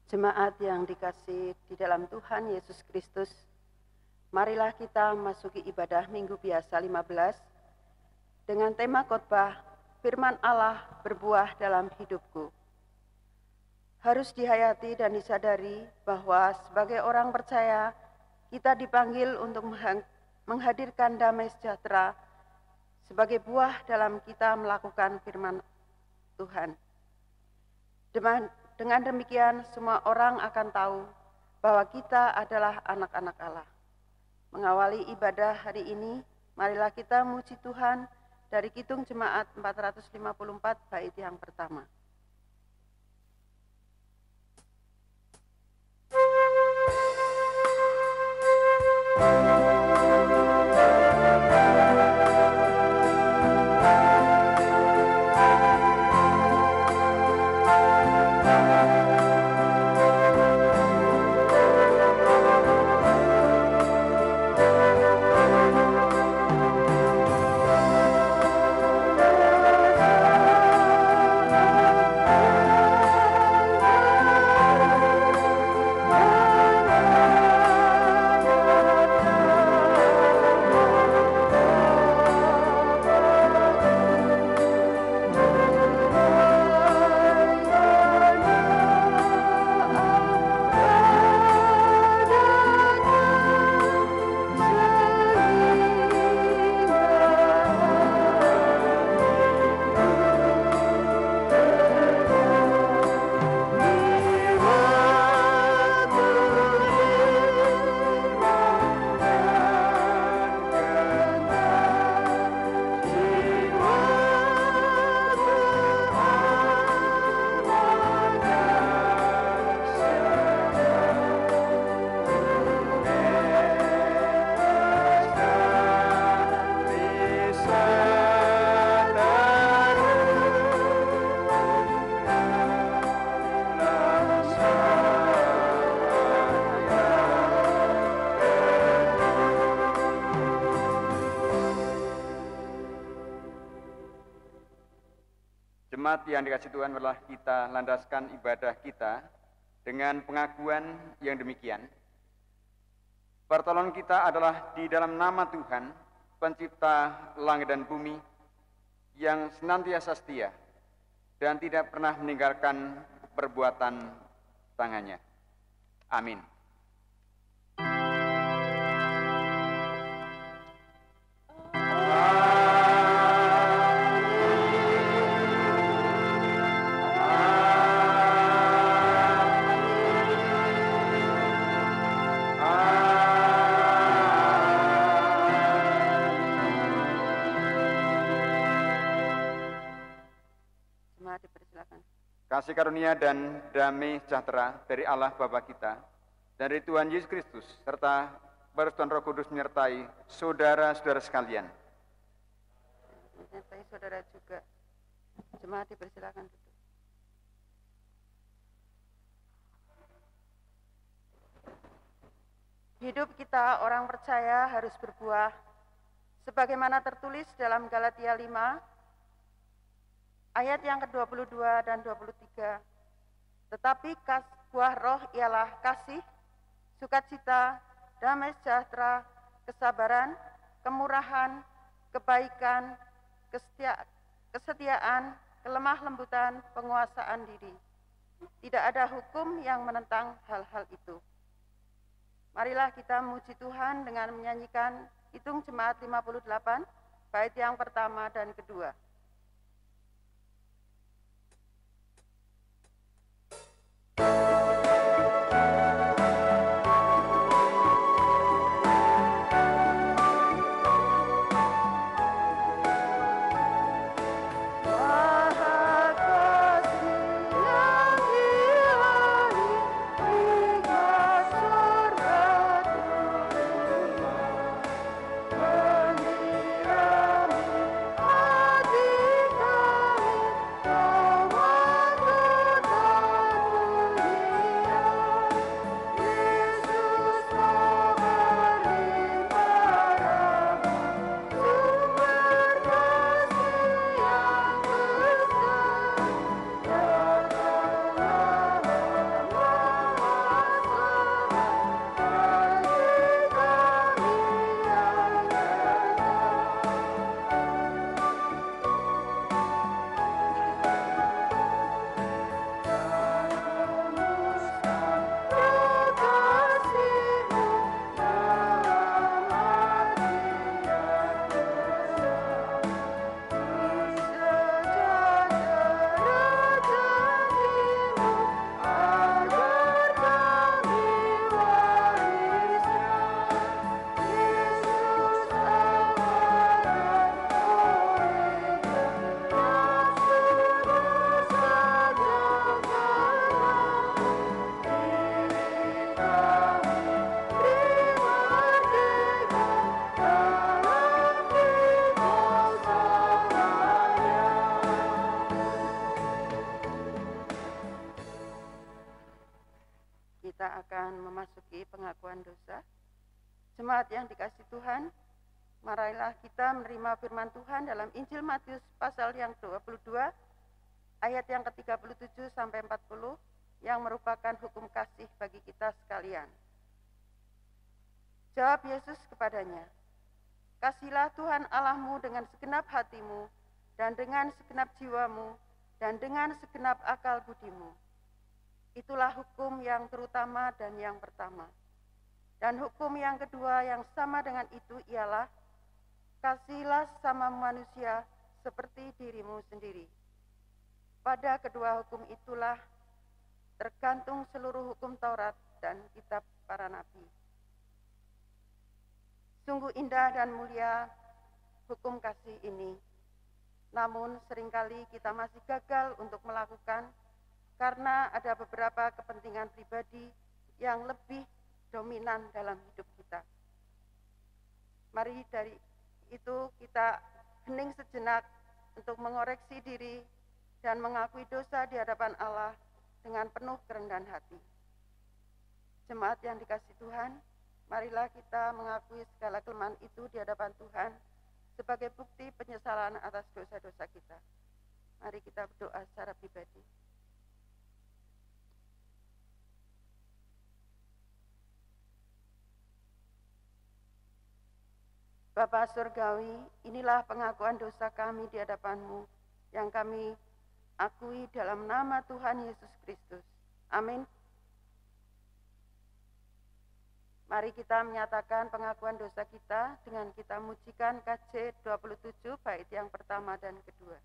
Jemaat yang dikasih di dalam Tuhan Yesus Kristus, marilah kita masuki ibadah Minggu Biasa 15 dengan tema khotbah Firman Allah berbuah dalam hidupku. Harus dihayati dan disadari bahwa sebagai orang percaya, kita dipanggil untuk menghadirkan damai sejahtera sebagai buah dalam kita melakukan firman Tuhan. Dengan demikian, semua orang akan tahu bahwa kita adalah anak-anak Allah. Mengawali ibadah hari ini, marilah kita muji Tuhan dari Kidung Jemaat 454 bait yang pertama. Jemaat yang dikasihi Tuhan, marilah kita landaskan ibadah kita dengan pengakuan yang demikian. Pertolongan kita adalah di dalam nama Tuhan, pencipta langit dan bumi, yang senantiasa setia dan tidak pernah meninggalkan perbuatan tangannya. Amin. Kasih karunia dan damai sejahtera dari Allah Bapa kita, dari Tuhan Yesus Kristus, serta persekutuan Roh Kudus menyertai saudara-saudara sekalian. Menyertai saudara juga. Jemaat dipersilakan duduk. Hidup kita orang percaya harus berbuah, sebagaimana tertulis dalam Galatia 5, ayat yang ke-22 dan 23. Tetapi buah roh ialah kasih, sukacita, damai sejahtera, kesabaran, kemurahan, kebaikan, kesetiaan, kelemah lembutan, penguasaan diri. Tidak ada hukum yang menentang hal-hal itu. Marilah kita memuji Tuhan dengan menyanyikan Kidung Jemaat 58, bait yang pertama dan kedua. Hati kita akan memasuki pengakuan dosa. Jemaat yang dikasihi Tuhan, marilah kita menerima firman Tuhan dalam Injil Matius pasal yang 22, ayat yang ke-37 sampai 40, yang merupakan hukum kasih bagi kita sekalian. Jawab Yesus kepadanya, "Kasihilah Tuhan Allahmu dengan segenap hatimu, dan dengan segenap jiwamu, dan dengan segenap akal budimu. Itulah hukum yang terutama dan yang pertama. Dan hukum yang kedua yang sama dengan itu ialah, kasihilah sesama manusia seperti dirimu sendiri. Pada kedua hukum itulah tergantung seluruh hukum Taurat dan kitab para nabi." Sungguh indah dan mulia hukum kasih ini. Namun seringkali kita masih gagal untuk melakukan karena ada beberapa kepentingan pribadi yang lebih dominan dalam hidup kita. Mari dari itu kita hening sejenak untuk mengoreksi diri dan mengakui dosa di hadapan Allah dengan penuh kerendahan hati. Jemaat yang dikasihi Tuhan, marilah kita mengakui segala kelemahan itu di hadapan Tuhan sebagai bukti penyesalan atas dosa-dosa kita. Mari kita berdoa secara pribadi. Bapa Surgawi, inilah pengakuan dosa kami di hadapan-Mu yang kami akui dalam nama Tuhan Yesus Kristus. Amin. Mari kita menyatakan pengakuan dosa kita dengan kita mujikan KJ 27 bait yang pertama dan kedua.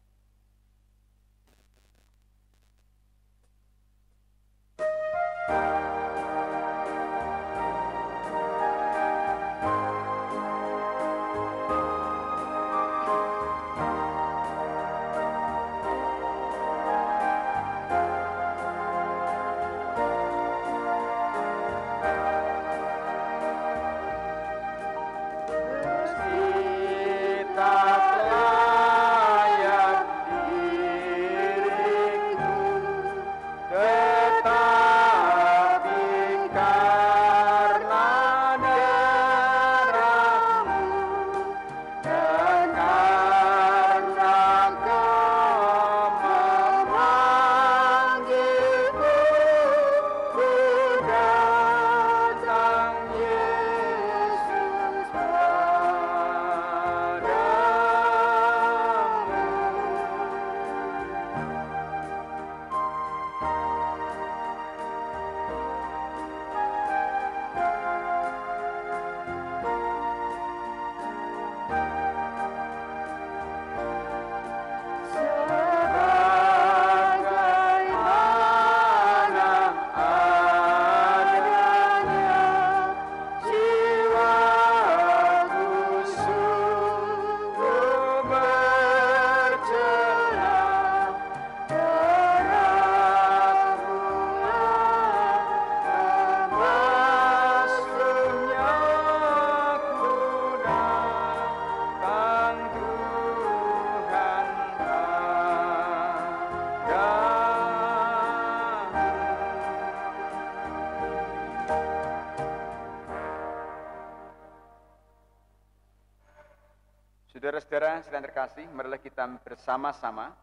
Saudara-saudara sedang terkasih, marilah kita bersama-sama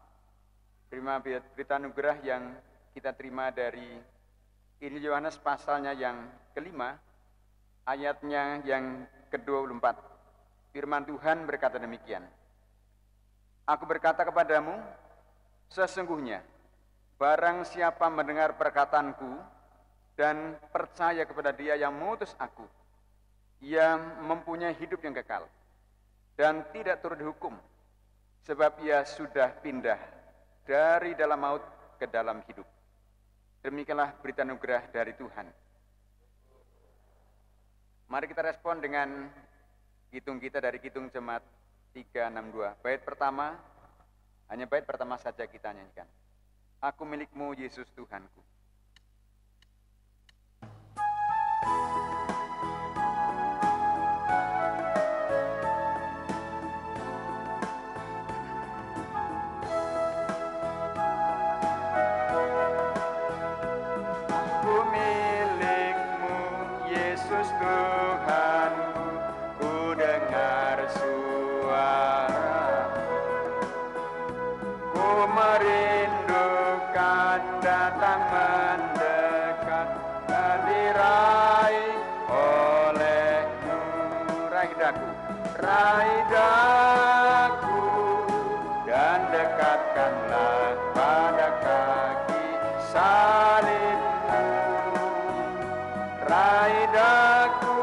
terima berita anugerah yang kita terima dari Injil Yohanes pasalnya yang kelima, ayatnya yang ke-24. Firman Tuhan berkata demikian, "Aku berkata kepadamu, sesungguhnya barang siapa mendengar perkataanku dan percaya kepada Dia yang mengutus aku, ia mempunyai hidup yang kekal dan tidak turut dihukum, sebab ia sudah pindah dari dalam maut ke dalam hidup." Demikianlah berita anugerah dari Tuhan. Mari kita respon dengan hitung kita dari hitung jemaat 362. Bait pertama, hanya bait pertama saja kita nyanyikan. "Aku milikmu Yesus Tuhanku." Aku milik Raih daku dan dekatkanlah pada kaki salibmu. Raih daku,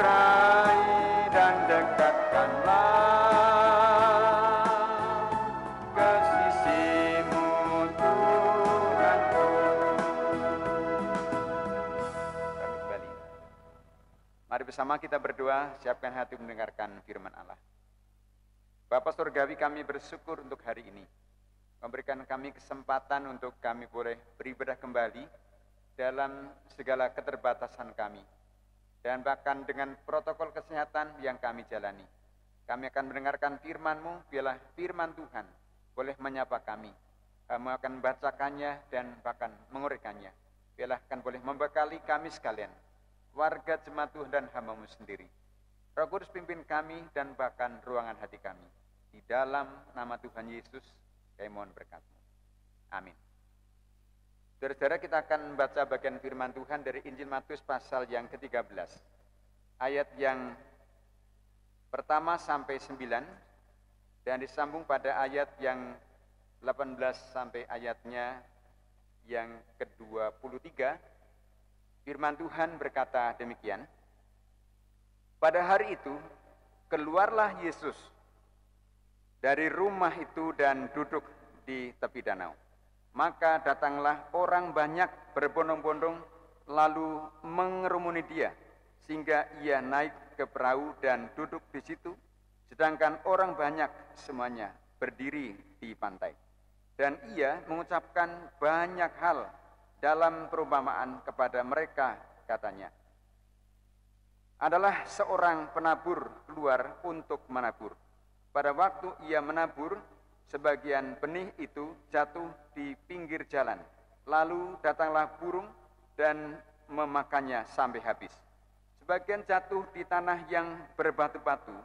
raih dan dekatkanlah ke sisimu Tuhanku. Kami kembali. Mari bersama kita berdoa, siapkan hati mendengarkan firman Allah. Bapa Surgawi, kami bersyukur untuk hari ini. Memberikan kami kesempatan untuk kami boleh beribadah kembali dalam segala keterbatasan kami. Dan bahkan dengan protokol kesehatan yang kami jalani. Kami akan mendengarkan firman-Mu, biarlah firman Tuhan boleh menyapa kami. Kami akan membacakannya dan bahkan menguraikannya. Biarlah akan boleh membekali kami sekalian, warga jemaat Tuhan dan hamba-Mu sendiri. Roh Kudus pimpin kami dan bahkan ruangan hati kami. Di dalam nama Tuhan Yesus, kami mohon berkat-Mu. Amin. Saudara-saudara, kita akan membaca bagian firman Tuhan dari Injil Matius pasal yang ke-13. Ayat yang pertama sampai 9 dan disambung pada ayat yang 18 sampai ayatnya yang ke-23. Firman Tuhan berkata demikian. Pada hari itu, keluarlah Yesus dari rumah itu dan duduk di tepi danau. Maka datanglah orang banyak berbondong-bondong lalu mengerumuni dia, sehingga ia naik ke perahu dan duduk di situ, sedangkan orang banyak semuanya berdiri di pantai. Dan ia mengucapkan banyak hal dalam perumpamaan kepada mereka, katanya. Adalah seorang penabur keluar untuk menabur. Pada waktu ia menabur, sebagian benih itu jatuh di pinggir jalan. Lalu datanglah burung dan memakannya sampai habis. Sebagian jatuh di tanah yang berbatu-batu,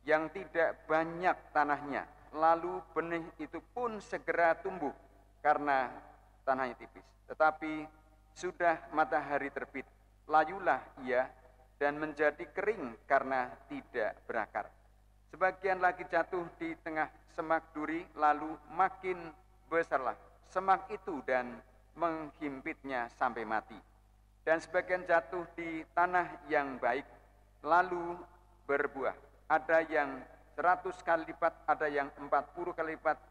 yang tidak banyak tanahnya. Lalu benih itu pun segera tumbuh karena tanahnya tipis. Tetapi sudah matahari terbit, layulah ia dan menjadi kering karena tidak berakar. Sebagian lagi jatuh di tengah semak duri, lalu makin besarlah semak itu dan menghimpitnya sampai mati. Dan sebagian jatuh di tanah yang baik, lalu berbuah. Ada yang 100 kali lipat, ada yang 40 kali lipat,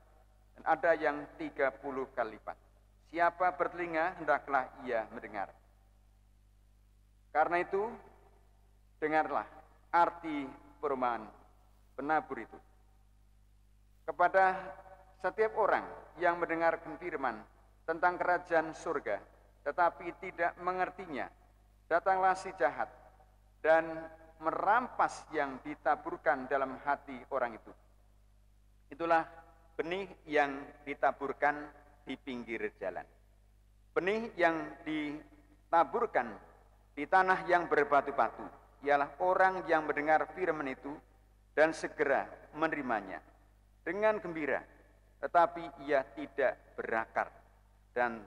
dan ada yang 30 kali lipat. Siapa bertelinga, hendaklah ia mendengar. Karena itu, dengarlah arti perumpamaan penabur itu. Kepada setiap orang yang mendengarkan firman tentang kerajaan surga, tetapi tidak mengertinya, datanglah si jahat dan merampas yang ditaburkan dalam hati orang itu. Itulah benih yang ditaburkan di pinggir jalan. Benih yang ditaburkan di tanah yang berbatu-batu ialah orang yang mendengar firman itu dan segera menerimanya dengan gembira, tetapi ia tidak berakar dan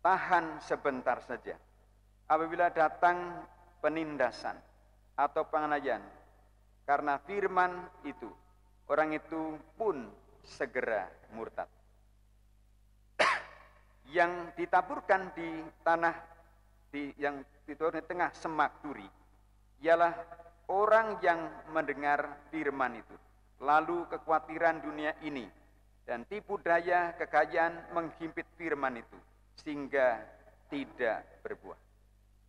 tahan sebentar saja. Apabila datang penindasan atau penganiayaan karena firman itu, orang itu pun segera murtad. Yang ditaburkan di tanah yang di tengah semak duri ialah orang yang mendengar firman itu, lalu kekhawatiran dunia ini dan tipu daya kekayaan menghimpit firman itu sehingga tidak berbuah.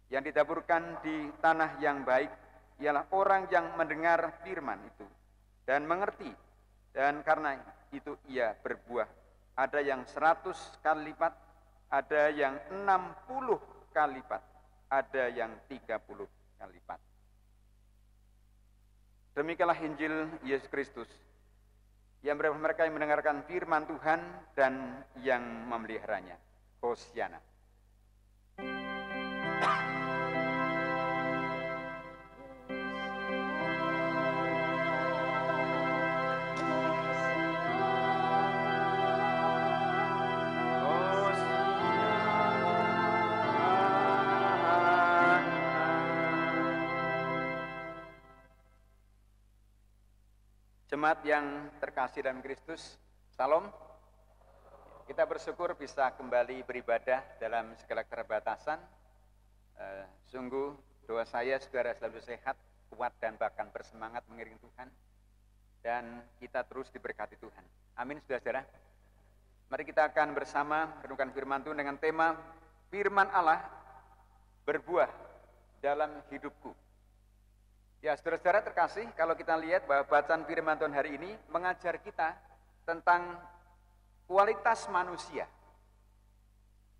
Yang ditaburkan di tanah yang baik ialah orang yang mendengar firman itu dan mengerti, dan karena itu ia berbuah. Ada yang 100 kali lipat, ada yang 60 kali lipat, ada yang 30 kali lipat. Demikianlah Injil Yesus Kristus yang berapa mereka yang mendengarkan firman Tuhan dan yang memeliharanya. Hosiana. Jemaat yang terkasih dalam Kristus, Salam. Kita bersyukur bisa kembali beribadah dalam segala keterbatasan. Sungguh doa saya saudara selalu sehat, kuat dan bahkan bersemangat mengiring Tuhan. Dan kita terus diberkati Tuhan. Amin saudara-saudara. Mari kita akan bersama merenungkan firman Tuhan dengan tema Firman Allah berbuah dalam hidupku. Ya saudara-saudara terkasih, kalau kita lihat bahwa bacaan firman Tuhan hari ini mengajar kita tentang kualitas manusia.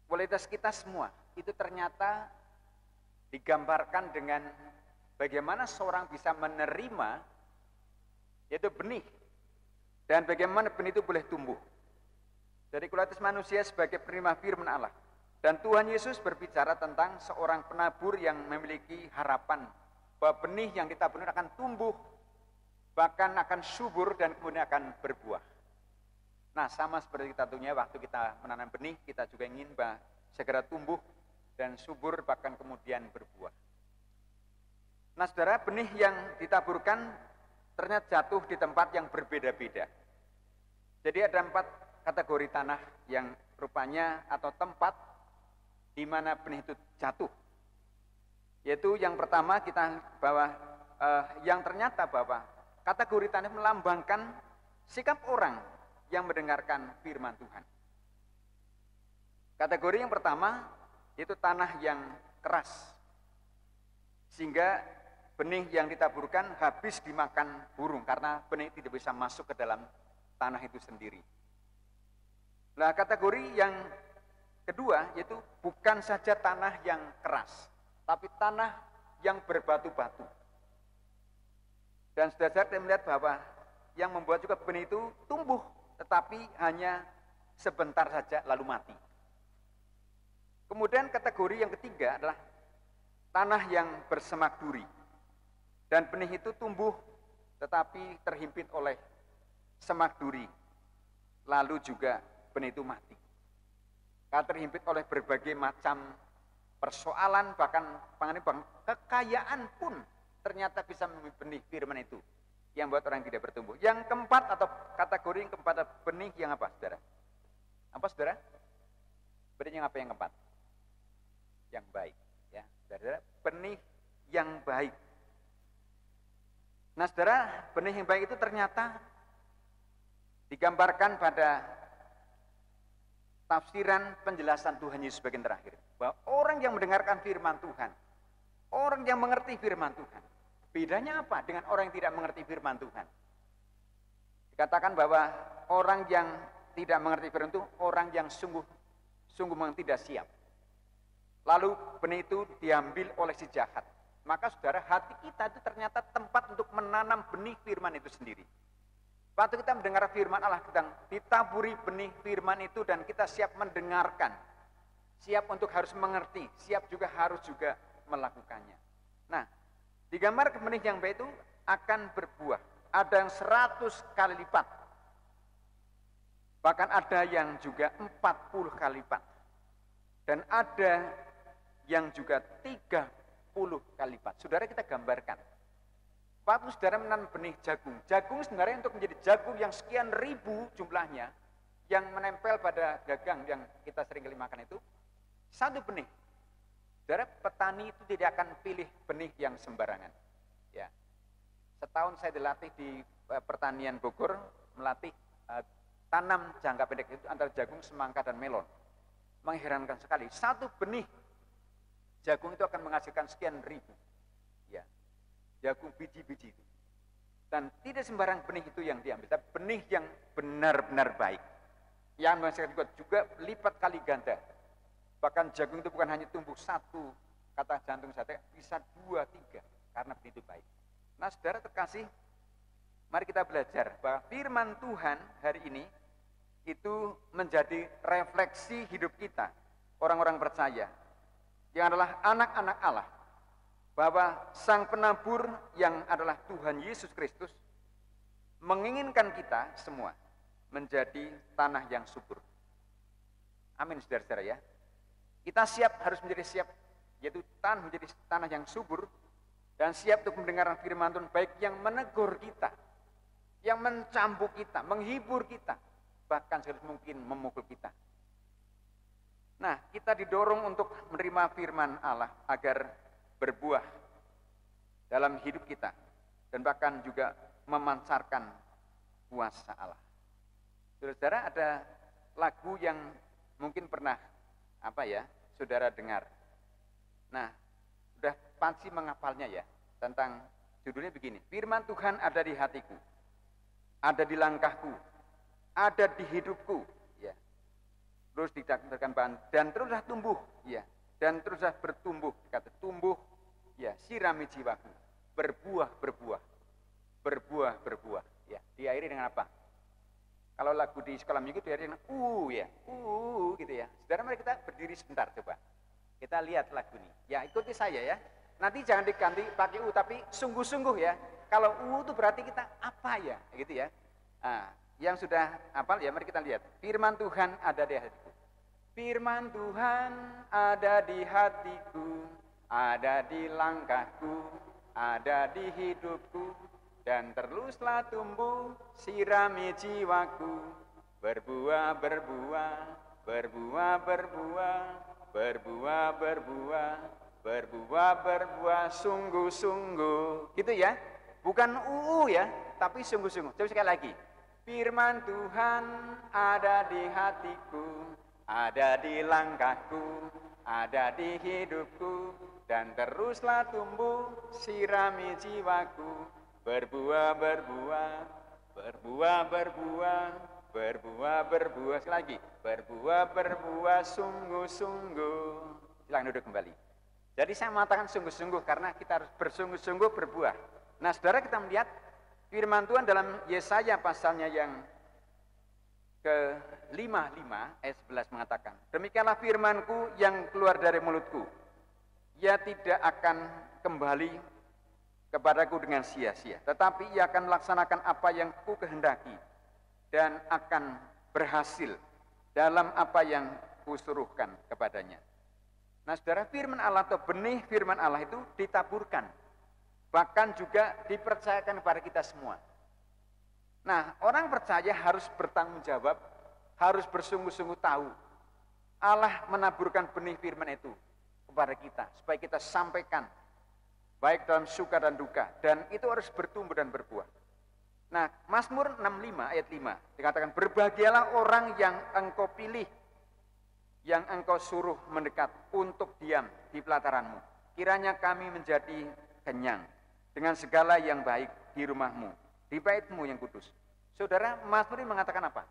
Kualitas kita semua itu ternyata digambarkan dengan bagaimana seorang bisa menerima, yaitu benih, dan bagaimana benih itu boleh tumbuh. Jadi kualitas manusia sebagai penerima firman Allah. Dan Tuhan Yesus berbicara tentang seorang penabur yang memiliki harapan bahwa benih yang ditabur akan tumbuh, bahkan akan subur dan kemudian akan berbuah. Nah, sama seperti kita tentunya waktu kita menanam benih, kita juga ingin segera tumbuh dan subur bahkan kemudian berbuah. Nah, saudara, benih yang ditaburkan ternyata jatuh di tempat yang berbeda-beda. Jadi ada 4 kategori tanah yang rupanya atau tempat di mana benih itu jatuh. Yaitu yang pertama kita bahwa yang ternyata bahwa kategori tanah melambangkan sikap orang yang mendengarkan firman Tuhan. Kategori yang pertama itu tanah yang keras, sehingga benih yang ditaburkan habis dimakan burung karena benih tidak bisa masuk ke dalam tanah itu sendiri. Nah, kategori yang kedua yaitu bukan saja tanah yang keras, tapi tanah yang berbatu-batu. Dan saudara-saudara melihat bahwa yang membuat juga benih itu tumbuh, tetapi hanya sebentar saja lalu mati. Kemudian kategori yang ketiga adalah tanah yang bersemak duri. Dan benih itu tumbuh tetapi terhimpit oleh semak duri. Lalu juga benih itu mati. Karena terhimpit oleh berbagai macam persoalan, bahkan kekayaan pun ternyata bisa memilih benih firman itu yang buat orang tidak bertumbuh. Yang keempat atau kategori yang keempat adalah benih yang apa, saudara? Apa, saudara? Benih yang apa yang keempat? Yang baik, ya, saudara. Benih yang baik. Nah, saudara, benih yang baik itu ternyata digambarkan pada tafsiran penjelasan Tuhan Yesus bagian terakhir. Bahwa orang yang mendengarkan firman Tuhan, orang yang mengerti firman Tuhan, bedanya apa dengan orang yang tidak mengerti firman Tuhan? Dikatakan bahwa orang yang tidak mengerti firman itu orang yang sungguh tidak siap. Lalu benih itu diambil oleh si jahat. Maka saudara, hati kita itu ternyata tempat untuk menanam benih firman itu sendiri. Waktu kita mendengar firman Allah, kita ditaburi benih firman itu dan kita siap mendengarkan, siap untuk harus mengerti, siap juga harus juga melakukannya. Nah, digambar benih yang baik itu akan berbuah. Ada yang 100 kali lipat. Bahkan ada yang juga 40 kali lipat. Dan ada yang juga 30 kali lipat. Saudara, kita gambarkan. Waktu saudara menanam benih jagung. Jagung sebenarnya untuk menjadi jagung yang sekian ribu jumlahnya, yang menempel pada gagang yang kita sering kali makan itu, satu benih. Saudara, petani itu tidak akan pilih benih yang sembarangan. Ya. Setahun saya dilatih di pertanian Bogor, melatih tanam jangka pendek itu antara jagung, semangka, dan melon. Mengherankan sekali, satu benih jagung itu akan menghasilkan sekian ribu. Ya. Jagung biji-biji itu. Dan tidak sembarang benih itu yang diambil, tapi benih yang benar-benar baik. Yang menghasilkan juga lipat kali ganda. Bahkan jagung itu bukan hanya tumbuh satu, kata jantung saya, bisa 2, 3, karena benih itu baik. Nah, saudara terkasih, mari kita belajar bahwa firman Tuhan hari ini itu menjadi refleksi hidup kita, orang-orang percaya, yang adalah anak-anak Allah. Bahwa sang penabur yang adalah Tuhan Yesus Kristus menginginkan kita semua menjadi tanah yang subur. Amin, saudara-saudara ya. Kita harus menjadi siap, yaitu menjadi tanah yang subur dan siap untuk mendengar firman Tuhan, baik yang menegur kita yang mencambuk kita, menghibur kita, bahkan mungkin memukul kita. Nah, kita didorong untuk menerima firman Allah agar berbuah dalam hidup kita dan bahkan juga memancarkan kuasa Allah. Saudara, ada lagu yang mungkin pernah saudara dengar. Nah, sudah pasti menghafalnya ya, tentang judulnya begini, firman Tuhan ada di hatiku, ada di langkahku, ada di hidupku, ya. Terus dikatakan dan teruslah tumbuh, ya, dan teruslah bertumbuh, kata tumbuh, ya, sirami jiwaku, berbuah, ya. Diakhiri dengan apa? Kalau lagu di sekolah minggu diakhiri dengan ya, gitu ya. Saudara, mari kita berdiri sebentar coba. Kita lihat lagu ini. Ya, ikuti saya ya. Nanti jangan diganti pakai tapi sungguh-sungguh ya. Kalau itu berarti kita apa ya, gitu ya. Nah, yang sudah hafal ya, mari kita lihat. Firman Tuhan ada di hatiku. Firman Tuhan ada di hatiku, ada di langkahku, ada di hidupku, dan teruslah tumbuh, sirami jiwaku, berbuah, sungguh-sungguh. Gitu ya. Bukan ya, tapi sungguh-sungguh. Coba sekali lagi. Firman Tuhan ada di hatiku, ada di langkahku, ada di hidupku, dan teruslah tumbuh, sirami jiwaku, berbuah, sekali lagi, berbuah, sungguh-sungguh. Silakan duduk kembali. Jadi saya mengatakan sungguh-sungguh karena kita harus bersungguh-sungguh berbuah. Nah, saudara, kita melihat firman Tuhan dalam Yesaya pasalnya yang ke-55 ayat 11 mengatakan, demikianlah firmanku yang keluar dari mulutku, ia tidak akan kembali kepadaku dengan sia-sia, tetapi ia akan melaksanakan apa yang ku kehendaki dan akan berhasil dalam apa yang kusuruhkan kepadanya. Nah, saudara, firman Allah atau benih firman Allah itu ditaburkan, bahkan juga dipercayakan kepada kita semua. Nah, orang percaya harus bertanggung jawab, harus bersungguh-sungguh tahu Allah menaburkan benih firman itu kepada kita, supaya kita sampaikan, baik dalam suka dan duka, dan itu harus bertumbuh dan berbuah. Nah, Mazmur 65 ayat 5 dikatakan, berbahagialah orang yang engkau pilih, yang engkau suruh mendekat untuk diam di pelataranmu. Kiranya kami menjadi kenyang dengan segala yang baik di rumahmu, di baitmu yang kudus. Saudara, Mazmur ini mengatakan apa?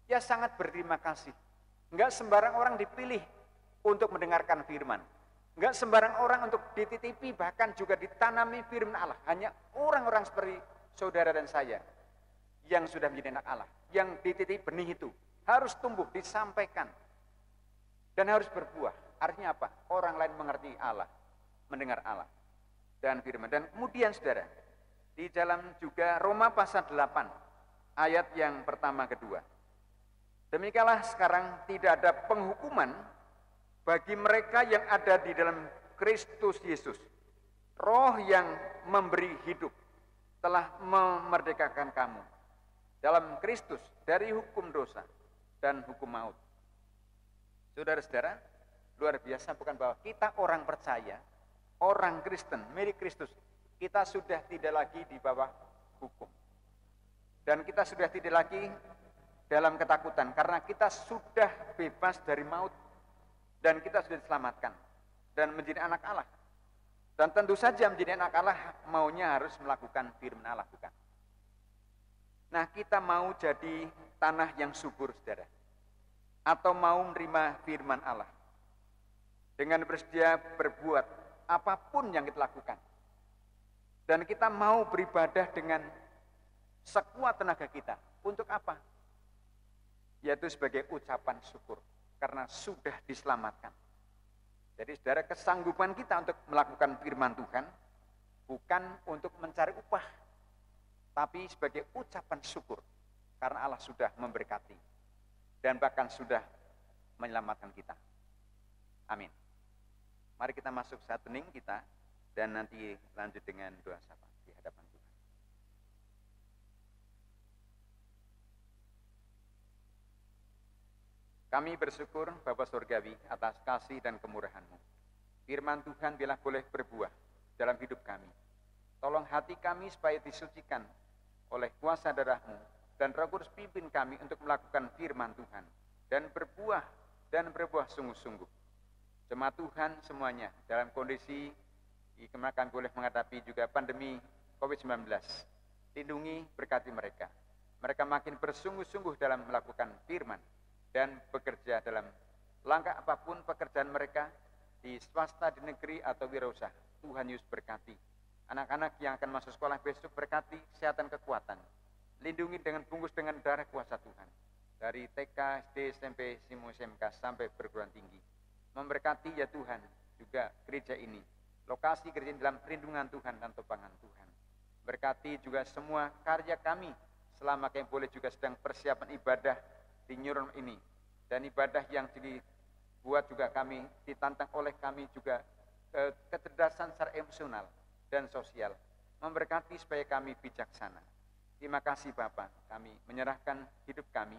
Ya, sangat berterima kasih. Enggak sembarang orang dipilih untuk mendengarkan firman. Enggak sembarang orang untuk dititipi, bahkan juga ditanami firman Allah. Hanya orang-orang seperti saudara dan saya yang sudah menjadi anak Allah, yang dititipi benih itu harus tumbuh, disampaikan, dan harus berbuah. Artinya apa? Orang lain mengerti Allah, mendengar Allah dan firman. Dan kemudian saudara, di dalam juga Roma pasal 8 ayat yang pertama kedua. Demikianlah sekarang tidak ada penghukuman bagi mereka yang ada di dalam Kristus Yesus. Roh yang memberi hidup telah memerdekakan kamu dalam Kristus dari hukum dosa dan hukum maut. Saudara-saudara, luar biasa bukan bahwa kita orang percaya, orang Kristen, milik Kristus, kita sudah tidak lagi di bawah hukum. Dan kita sudah tidak lagi dalam ketakutan, karena kita sudah bebas dari maut, dan kita sudah diselamatkan, dan menjadi anak Allah. Dan tentu saja menjadi anak Allah maunya harus melakukan firman Allah, bukan? Nah, kita mau jadi tanah yang subur, saudara, atau mau menerima firman Allah dengan bersedia berbuat apapun yang kita lakukan, dan kita mau beribadah dengan sekuat tenaga kita. Untuk apa? Yaitu sebagai ucapan syukur karena sudah diselamatkan. Jadi saudara, kesanggupan kita untuk melakukan firman Tuhan bukan untuk mencari upah, tapi sebagai ucapan syukur karena Allah sudah memberkati dan bahkan sudah menyelamatkan kita. Amin. Mari kita masuk saat hening kita dan nanti lanjut dengan doa syafaat di hadapan Tuhan. Kami bersyukur Bapa Surgawi atas kasih dan kemurahan-Mu. Firman Tuhan bila boleh berbuah dalam hidup kami. Tolong hati kami supaya disucikan oleh kuasa darah-Mu, dan Roh Kudus pimpin kami untuk melakukan firman Tuhan dan berbuah sungguh-sungguh. Jemaat Tuhan semuanya dalam kondisi kami boleh menghadapi juga pandemi COVID-19. Lindungi, berkati mereka. Mereka makin bersungguh-sungguh dalam melakukan firman dan bekerja dalam langkah apapun pekerjaan mereka di swasta, di negeri atau wirausaha. Tuhan Yesus berkati. Anak-anak yang akan masuk sekolah besok berkati kesehatan, kekuatan. Lindungi dengan bungkus dengan darah kuasa Tuhan. Dari TK, SD, SMP, SMK sampai perguruan tinggi. Memberkati ya Tuhan juga gereja ini. Lokasi gereja ini dalam perlindungan Tuhan dan topangan Tuhan. Berkati juga semua karya kami selama kami boleh juga sedang persiapan ibadah di New Normal ini. Dan ibadah yang dibuat juga kami, ditantang oleh kami juga kecerdasan secara emosional dan sosial. Memberkati supaya kami bijaksana. Terima kasih Bapak, kami menyerahkan hidup kami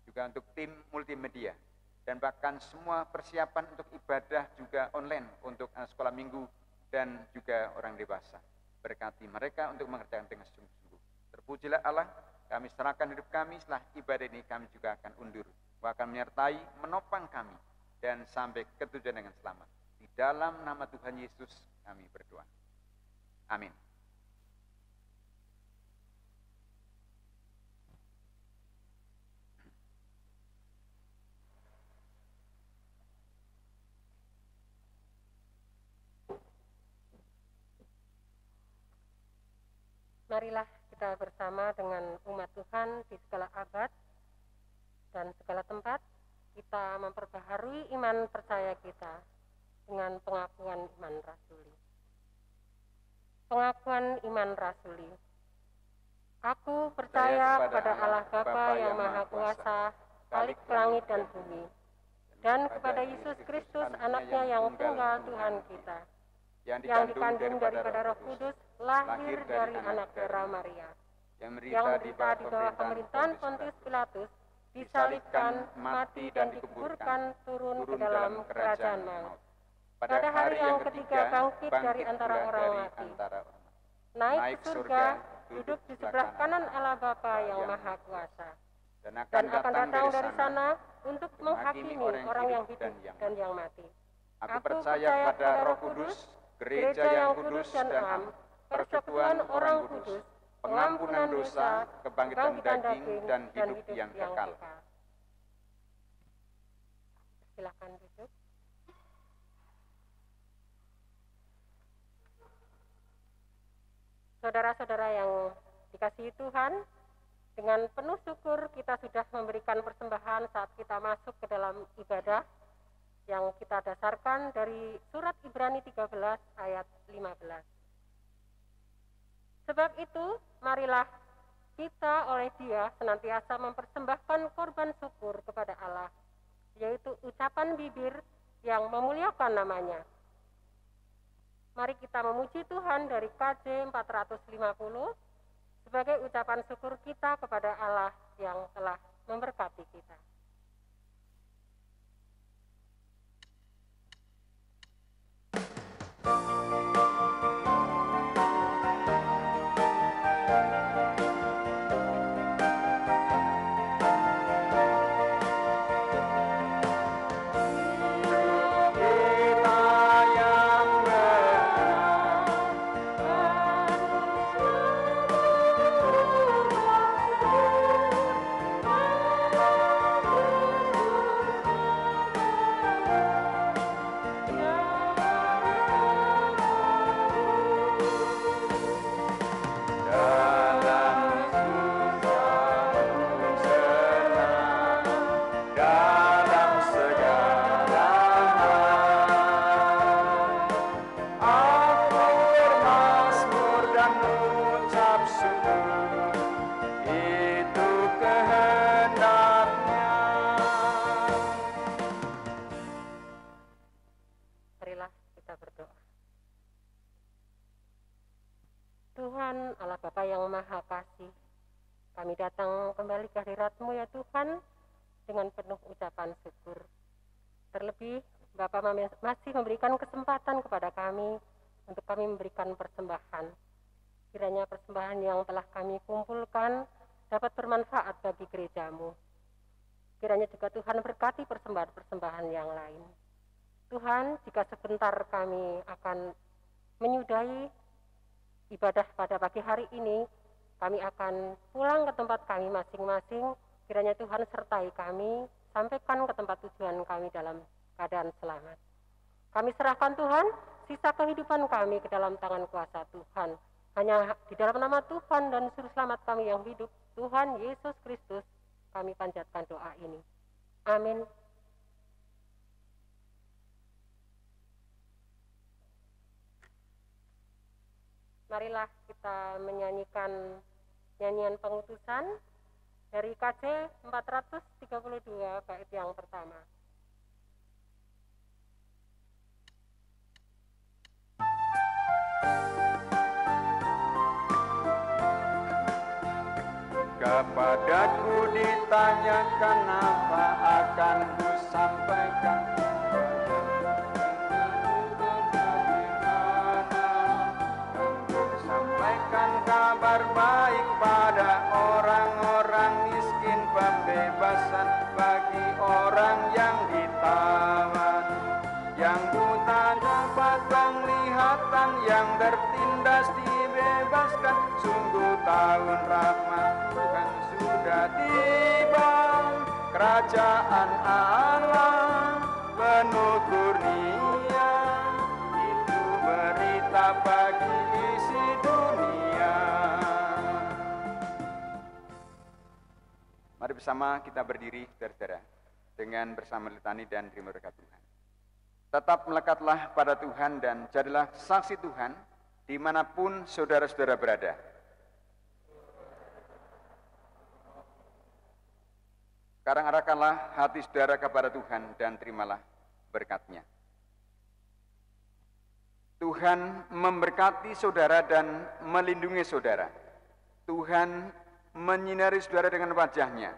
juga untuk tim multimedia dan bahkan semua persiapan untuk ibadah juga online untuk anak sekolah minggu dan juga orang dewasa. Berkati mereka untuk mengerjakan dengan sungguh-sungguh. Terpujilah Allah, kami serahkan hidup kami setelah ibadah ini kami juga akan undur. Akan menyertai, menopang kami dan sampai ke tujuan dengan selamat. Di dalam nama Tuhan Yesus kami berdoa. Amin. Marilah kita bersama dengan umat Tuhan di segala abad dan segala tempat, kita memperbaharui iman percaya kita dengan pengakuan iman rasuli. Pengakuan iman rasuli. Aku percaya kepada Allah Bapa yang Maha Kuasa, Khalik langit dan bumi, dan kepada Yesus Kristus, anaknya yang tunggal Tuhan kita, yang dikandung daripada Roh Kudus, lahir dari anak darah Maria, yang menderita di bawah pemerintahan Pontius Pilatus, disalibkan, mati dan dikuburkan, turun ke dalam kerajaan maut. Pada hari yang ketiga bangkit dari antara orang mati, naik ke surga, duduk di sebelah kanan Allah Bapa yang Maha Kuasa, dan akan datang dari sana untuk menghakimi orang yang hidup dan yang mati. Aku percaya pada Roh Kudus, gereja yang kudus dan am, persekutuan orang kudus, pengampunan dosa, kebangkitan daging, dan hidup yang kekal. Silakan duduk. Saudara-saudara yang dikasihi Tuhan, dengan penuh syukur kita sudah memberikan persembahan saat kita masuk ke dalam ibadah yang kita dasarkan dari surat Ibrani 13 ayat 15. Sebab itu, marilah kita oleh Dia senantiasa mempersembahkan korban syukur kepada Allah, yaitu ucapan bibir yang memuliakan namanya. Mari kita memuji Tuhan dari KJ 450 sebagai ucapan syukur kita kepada Allah yang telah memberkati kita. Tuhan, Allah Bapa yang Maha Kasih, kami datang kembali ke hadirat-Mu ya Tuhan, dengan penuh ucapan syukur. Terlebih, Bapak masih memberikan kesempatan kepada kami untuk kami memberikan persembahan. Kiranya persembahan yang telah kami kumpulkan dapat bermanfaat bagi gerejamu. Kiranya juga Tuhan berkati persembahan-persembahan yang lain. Tuhan, jika sebentar kami akan menyudahi ibadah pada pagi hari ini, kami akan pulang ke tempat kami masing-masing. Kiranya Tuhan sertai kami, sampaikan ke tempat tujuan kami dalam keadaan selamat. Kami serahkan Tuhan, sisa kehidupan kami ke dalam tangan kuasa Tuhan. Hanya di dalam nama Tuhan dan Juru Selamat kami yang hidup, Tuhan Yesus Kristus, kami panjatkan doa ini. Amin. Marilah kita menyanyikan nyanyian pengutusan dari KJ 432 bait yang pertama. Kepadaku ditanyakan apa akan ku sampaikan. Sampaikan kabar baik pada orang-orang miskin, pembebasan bagi orang yang ditawan, yang buta dapat penglihatan, yang tertindas dibebaskan. Sungguh tahun rahmat Tuhan sudah tiba, kerajaan Allah penuh kurnia, itu berita bagi isi dunia. Mari bersama kita berdiri, saudara-saudara, dengan bersama litani dan terima berkat Tuhan. Tetap melekatlah pada Tuhan dan jadilah saksi Tuhan dimanapun saudara-saudara berada. Sekarang arahkanlah hati saudara kepada Tuhan dan terimalah berkat-Nya. Tuhan memberkati saudara dan melindungi saudara. Tuhan menyinari saudara dengan wajah-Nya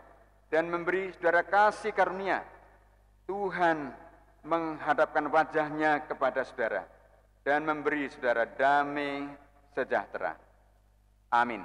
dan memberi saudara kasih karunia. Tuhan menghadapkan wajah-Nya kepada saudara dan memberi saudara damai sejahtera. Amin.